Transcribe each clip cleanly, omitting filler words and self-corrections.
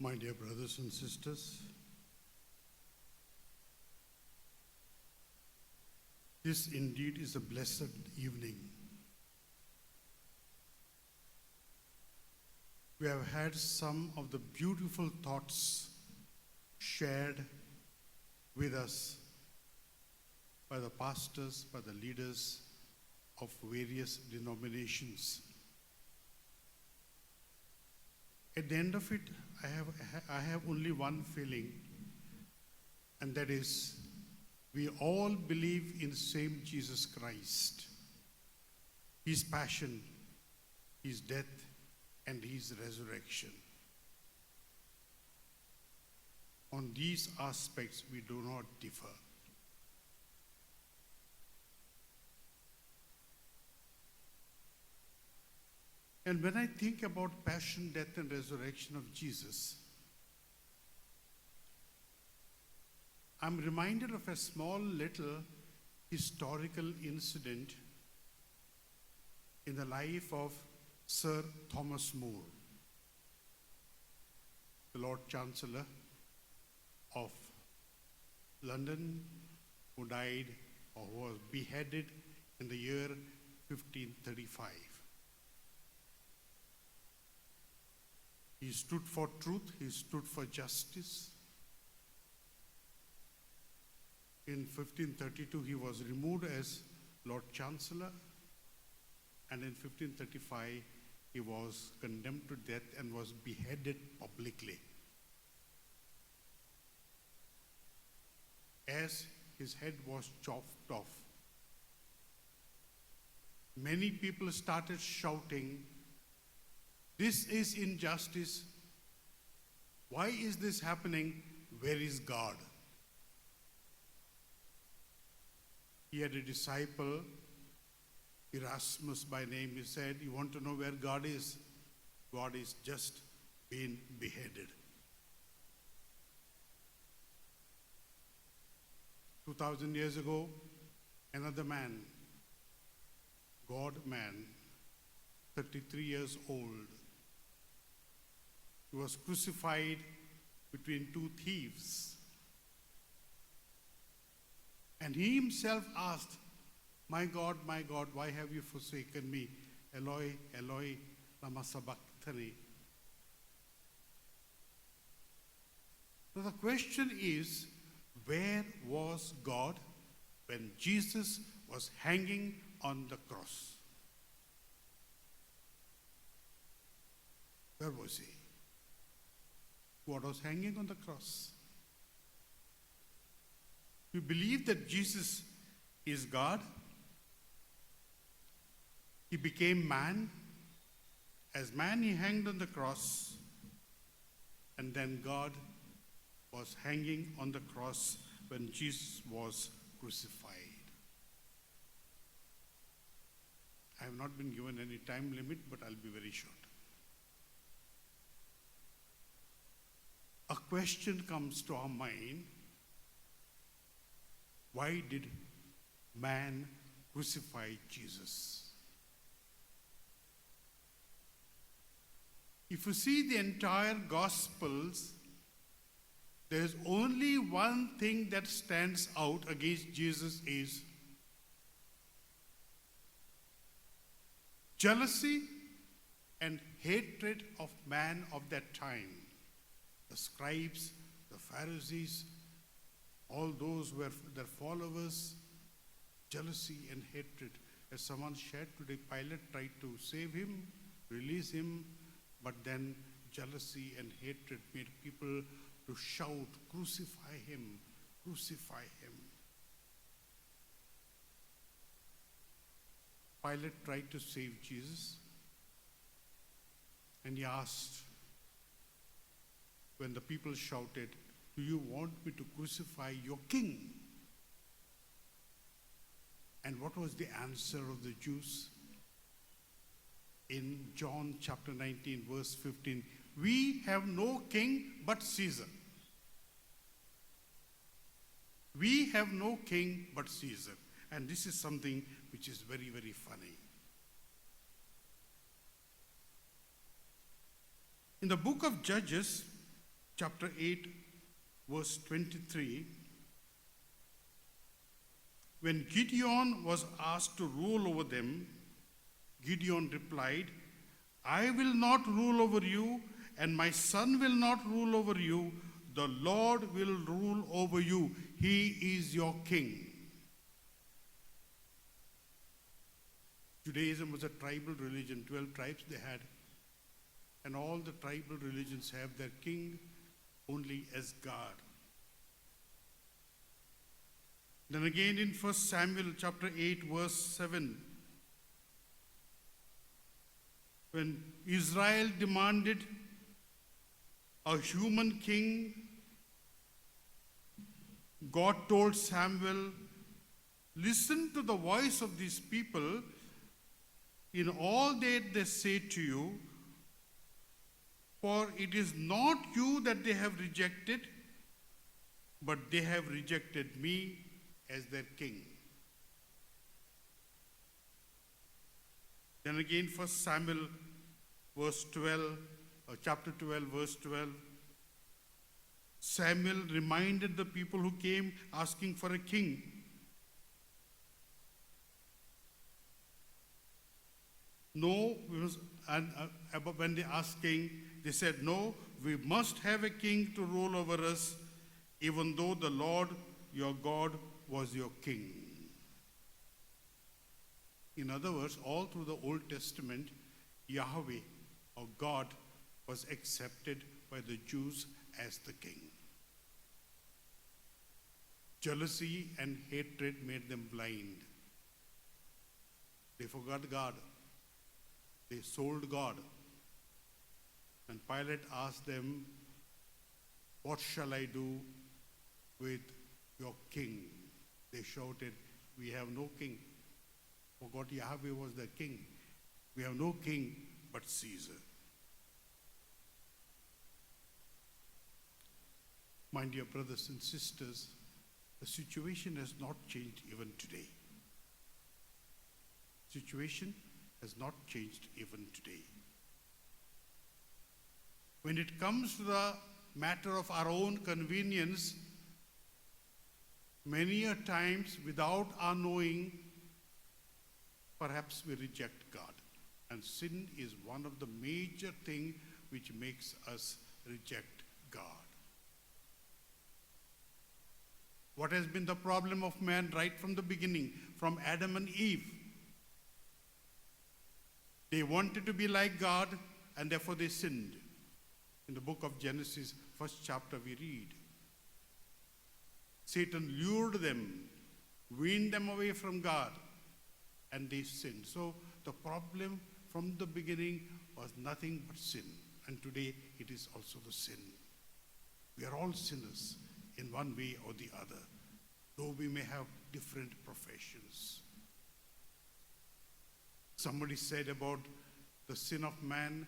My dear brothers and sisters, this indeed is a blessed evening. We have had some of the beautiful thoughts shared with us by the pastors, by the leaders of various denominations. At the end of it, I have only one feeling, and that is we all believe in the same Jesus Christ, His passion, His death, and His resurrection. On these aspects, we do not differ. And when I think about passion, death, and resurrection of Jesus, I'm reminded of a small little historical incident in the life of Sir Thomas More, the Lord Chancellor of London, who died or who was beheaded in the year 1535. He stood for truth, he stood for justice. In 1532, he was removed as Lord Chancellor, and in 1535, he was condemned to death and was beheaded publicly. As his head was chopped off, many people started shouting, "This is injustice. Why is this happening? Where is God?" He had a disciple, Erasmus by name. He said, "You want to know where God is? God is just being beheaded." 2,000 years ago, another man, God-man, 33 years old, he was crucified between two thieves. And he himself asked, my God, why have you forsaken me? Eloi, Eloi, lama sabachthani." So the question is, where was God when Jesus was hanging on the cross? Where was he? God was hanging on the cross. We believe that Jesus is God. He became man. As man, he hanged on the cross. And then God was hanging on the cross when Jesus was crucified. I have not been given any time limit, but I'll be very short. A question comes to our mind: why did man crucify Jesus? If you see the entire Gospels, there's only one thing that stands out against Jesus is jealousy and hatred of man of that time. The scribes, the Pharisees, all those were their followers, jealousy and hatred. As someone shared today, Pilate tried to save him, release him, but then jealousy and hatred made people to shout, "Crucify him, crucify him." Pilate tried to save Jesus, and he asked, when the people shouted, "Do you want me to crucify your king?" And what was the answer of the Jews? In John chapter 19, verse 15, "We have no king but Caesar." We have no king but Caesar. And this is something which is very, very funny. In the book of Judges, chapter 8, verse 23, when Gideon was asked to rule over them, Gideon replied, I will not rule over you, and my son will not rule over you. The Lord will rule over you. He is your king. Judaism was a tribal religion, 12 tribes they had. And all the tribal religions have their king only as God. Then again in 1 Samuel chapter 8, verse 7, when Israel demanded a human king, God told Samuel, listen to the voice of these people in all that they say to you, for it is not you that they have rejected, but they have rejected me as their king. Then again, 1 Samuel verse 12, chapter 12, verse 12, Samuel reminded the people who came asking for a king, no, and when they asked king, they said, no, we must have a king to rule over us, even though the Lord your God was your king. In other words, all through the Old Testament, Yahweh, or God, was accepted by the Jews as the king. Jealousy and hatred made them blind. They forgot God. They sold God. And Pilate asked them, what shall I do with your king? They shouted, we have no king. Forgot Yahweh was the king. We have no king but Caesar. My dear brothers and sisters, the situation has not changed even today. Situation has not changed even today. When it comes to the matter of our own convenience, many a times without our knowing, perhaps we reject God. And sin is one of the major things which makes us reject God. What has been the problem of man right from the beginning, from Adam and Eve? They wanted to be like God, and therefore they sinned. In the book of Genesis, first chapter, we read, Satan lured them, weaned them away from God, and they sinned. So the problem from the beginning was nothing but sin. And today it is also the sin. We are all sinners in one way or the other, though we may have different professions. Somebody said about the sin of man,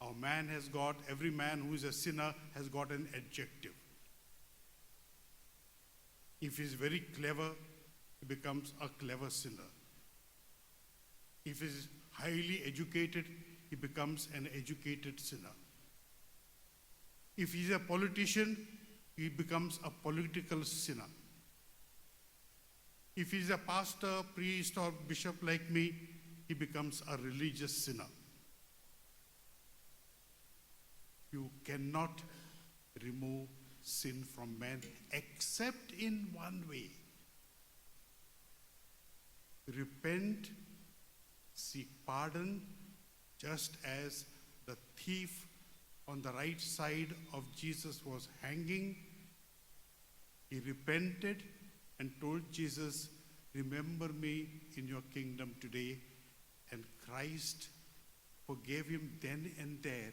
our man has got, every man who is a sinner has got an adjective. If he is very clever, he becomes a clever sinner. If he is highly educated, he becomes an educated sinner. If he is a politician, he becomes a political sinner. If he is a pastor, priest, or bishop like me, he becomes a religious sinner. You cannot remove sin from man except in one way. Repent, seek pardon, just as the thief on the right side of Jesus was hanging. He repented and told Jesus, remember me in your kingdom today. And Christ forgave him then and there.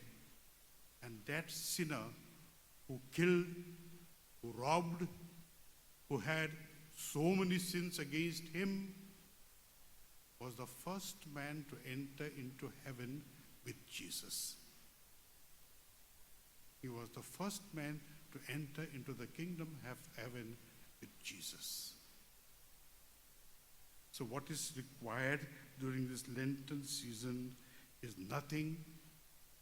And that sinner who killed, who robbed, who had so many sins against him, was the first man to enter into heaven with Jesus. He was the first man to enter into the kingdom of heaven with Jesus. So what is required during this Lenten season is nothing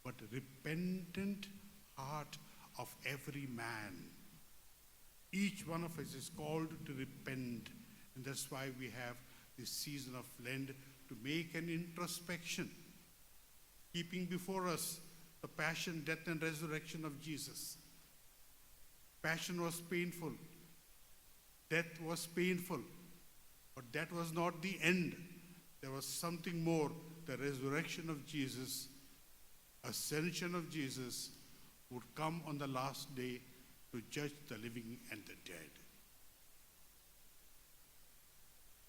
but a repentant heart of every man. Each one of us is called to repent, and that's why we have this season of Lent to make an introspection, keeping before us the passion, death, and resurrection of Jesus. Passion was painful, death was painful, but that was not the end. There was something more, the resurrection of Jesus, ascension of Jesus, would come on the last day to judge the living and the dead.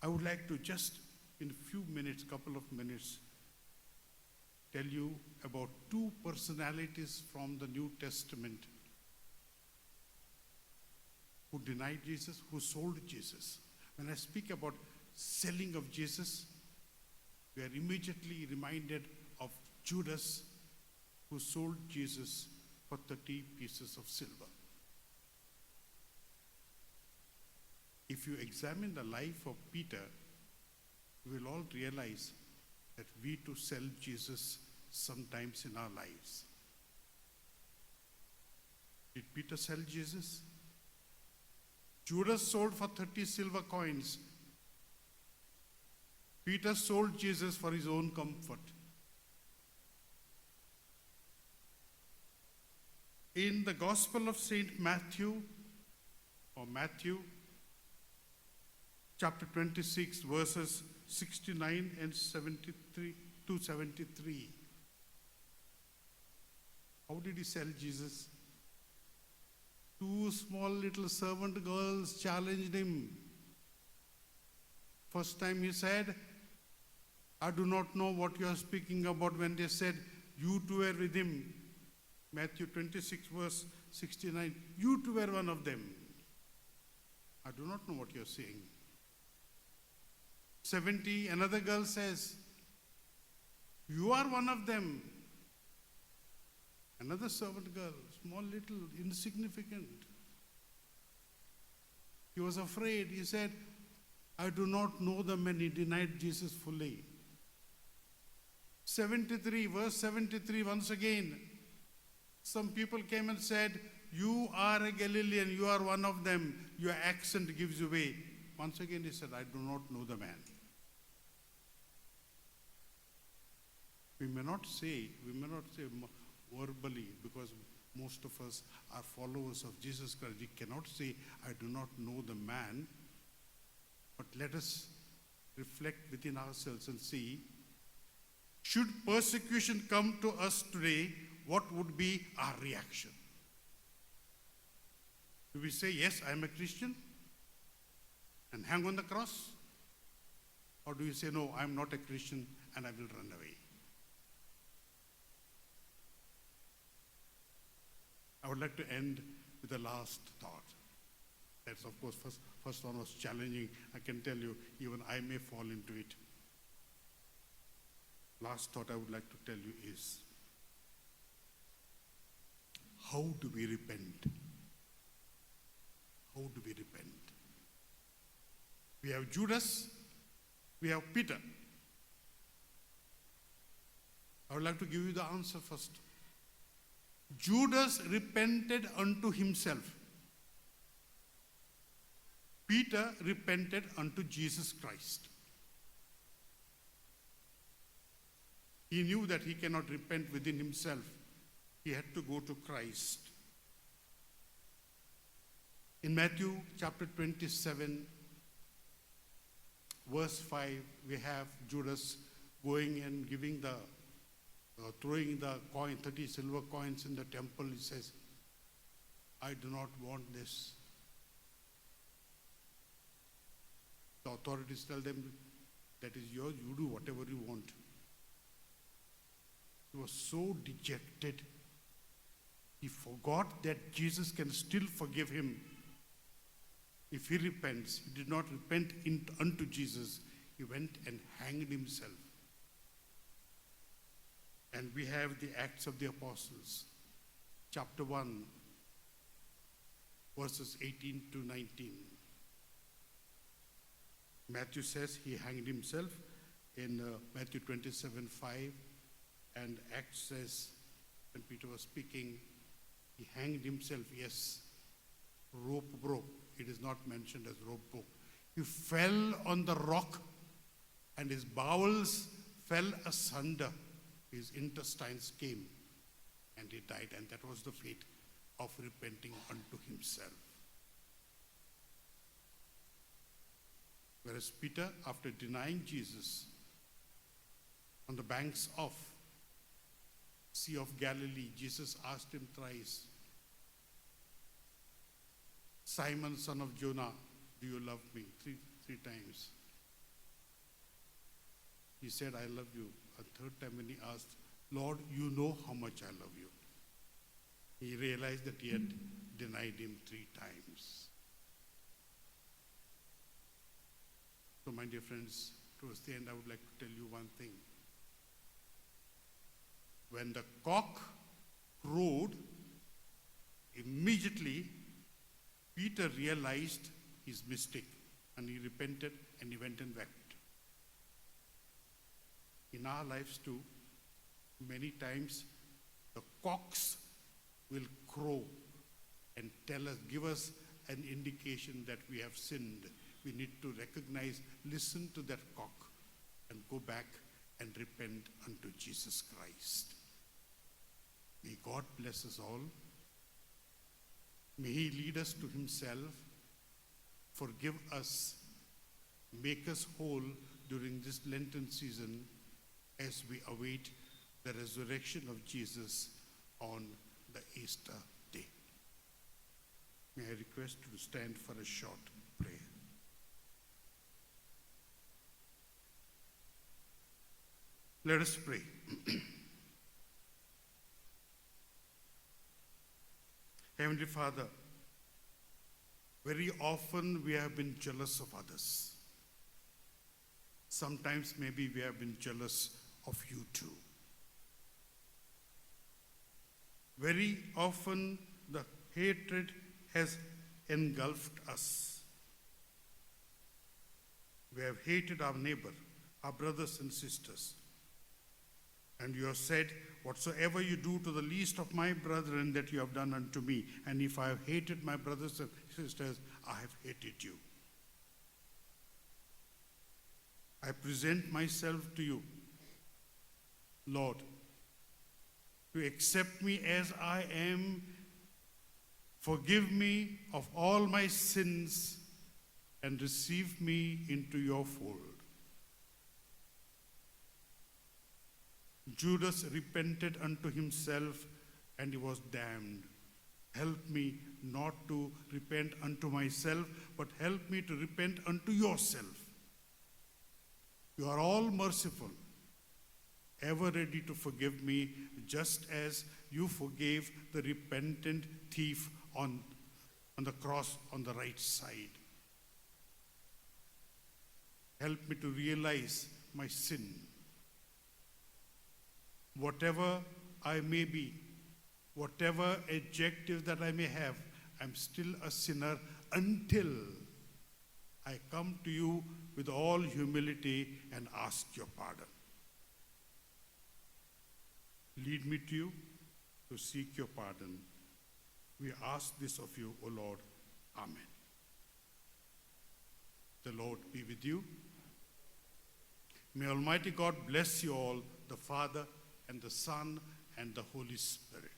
I would like to just, in a few minutes, couple of minutes, tell you about two personalities from the New Testament who denied Jesus, who sold Jesus. When I speak about selling of Jesus, we are immediately reminded of Judas, who sold Jesus for 30 pieces of silver. If you examine the life of Peter, you will all realize that we too sell Jesus sometimes in our lives. Did Peter sell Jesus? Judas sold for 30 silver coins. Peter sold Jesus for his own comfort. In the Gospel of St. Matthew, chapter 26, verses 69 and 73 to 73. How did he sell Jesus? Two small little servant girls challenged him. First time he said, I do not know what you are speaking about. When they said, you two were with him. Matthew 26, verse 69. You two were one of them. I do not know what you are saying. 70, another girl says, you are one of them. Another servant girl, small, little, insignificant. He was afraid. He said, I do not know them, and he denied Jesus fully. 73, verse 73, once again, some people came and said, you are a Galilean, you are one of them, your accent gives away. Once again he said, I do not know the man. We may not say verbally, because most of us are followers of Jesus Christ. We cannot say, I do not know the man. But let us reflect within ourselves and see, should persecution come to us today, what would be our reaction? Do we say, yes, I am a Christian, and hang on the cross? Or do you say, no, I am not a Christian and I will run away? I would like to end with the last thought. That's, of course, first one was challenging. I can tell you, even I may fall into it. Last thought I would like to tell you is, how do we repent? How do we repent? We have Judas, we have Peter. I would like to give you the answer first. Judas repented unto himself. Peter repented unto Jesus Christ. He knew that he cannot repent within himself. He had to go to Christ. In Matthew chapter 27, verse 5, we have Judas going and giving throwing the coin, 30 silver coins in the temple. He says, I do not want this. The authorities tell them, that is yours, you do whatever you want. He was so dejected. He forgot that Jesus can still forgive him if he repents. He did not repent unto Jesus. He went and hanged himself. And we have the Acts of the Apostles, chapter 1, verses 18 to 19. Matthew says he hanged himself in Matthew 27, 5. And Acts says, when Peter was speaking, He hanged himself, yes. Rope broke. It is not mentioned as rope broke. He fell on the rock and his bowels fell asunder. His intestines came and he died. And that was the fate of repenting unto himself. Whereas Peter, after denying Jesus on the banks of Sea of Galilee, Jesus asked him thrice, Simon, son of Jonah, do you love me? Three times. He said, I love you. A third time when he asked, Lord, you know how much I love you. He realized that he had denied him 3 times. So my dear friends, towards the end I would like to tell you one thing. When the cock crowed, immediately Peter realized his mistake and he repented and he went and wept. In our lives too, many times the cocks will crow and tell us, give us an indication that we have sinned. We need to recognize, listen to that cock and go back and repent unto Jesus Christ. May God bless us all. May He lead us to Himself, forgive us, make us whole during this Lenten season as we await the resurrection of Jesus on the Easter day. May I request you to stand for a short prayer. Let us pray. Heavenly Father, very often we have been jealous of others. Sometimes maybe we have been jealous of you too. Very often the hatred has engulfed us. We have hated our neighbor, our brothers and sisters. And you have said, whatsoever you do to the least of my brethren, that you have done unto me. And if I have hated my brothers and sisters, I have hated you. I present myself to you, Lord, to accept me as I am. Forgive me of all my sins and receive me into your fold. Judas repented unto himself and he was damned. Help me not to repent unto myself, but help me to repent unto yourself. You are all merciful, ever ready to forgive me, just as you forgave the repentant thief on the cross on the right side. Help me to realize my sin. Whatever I may be, whatever adjective that I may have, I'm still a sinner until I come to you with all humility and ask your pardon. Lead me to you to seek your pardon. We ask this of you, O Lord. Amen. The Lord be with you. May Almighty God bless you all, the Father, and the Son, and the Holy Spirit.